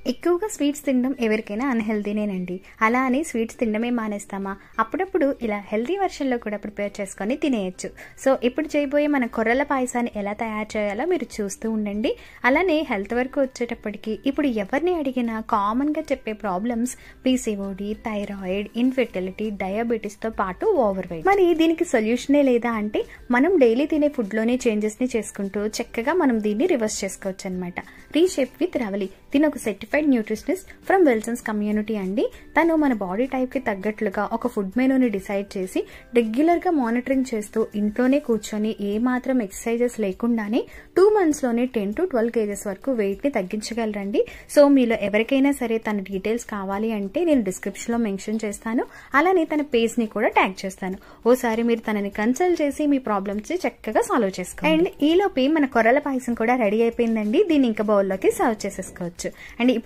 ఎక్కువగా స్వీట్స్ తినడం ఎవరికైనా అన్హెల్దీనేనండి. అలా అని స్వీట్స్ తినడమే మానేస్తామా? అప్పుడప్పుడు ఇలా హెల్దీ వర్షన్లో కూడా ప్రిపేర్ చేసుకొని తినేయచ్చు. సో ఇప్పుడు చేయబోయే మన కొర్రల పాయసాన్ని ఎలా తయారు చేయాలో మీరు చూస్తూ ఉండండి. అలానే హెల్త్ వరకు వచ్చేటప్పటికి ఇప్పుడు ఎవరిని అడిగినా కామన్గా చెప్పే ప్రాబ్లమ్స్ పీసీఓడి, థైరాయిడ్, ఇన్ఫెర్టిలిటీ, డయాబెటీస్తో పాటు ఓవర్ వెయిట్. మరి దీనికి సొల్యూషనే లేదా అంటే మనం డైలీ తినే ఫుడ్లోనే చేంజెస్ని చేసుకుంటూ చక్కగా మనం దీన్ని రివర్స్ చేసుకోవచ్చు అనమాట. రీషేప్ విత్ రవలి తిన ఒక certified nutritionist from Wilson's community అండి. తను మన బాడీ టైప్కి తగ్గట్లుగా ఒక ఫుడ్ మెనూని డిసైడ్ చేసి రెగ్యులర్గా మానిటరింగ్ చేస్తూ ఇంట్లోనే కూర్చొని ఏ మాత్రం ఎక్సర్సైజెస్ లేకుండానే 2 monthsలోనే 10 to 12 kgs వరకు వెయిట్ని తగ్గించగలరండి. సో మీలో ఎవరికైనా సరే తన డీటెయిల్స్ కావాలి అంటే నేను డిస్క్రిప్షన్లో మెన్షన్ చేస్తాను. అలానే తన పేజ్ని కూడా ట్యాగ్ చేస్తాను. ఓసారి మీరు తనని కన్సల్ట్ చేసి మీ ప్రాబ్లమ్స్ని చక్కగా సాల్వ్ చేసుకోండి. అండ్ ఈలోపే మన కొర్రల పాయసం కూడా రెడీ అయిపోయిందండి. దీన్ని ఇంకా బౌల్లోకి సర్వ్ చేసేసుకోవచ్చు. అండ్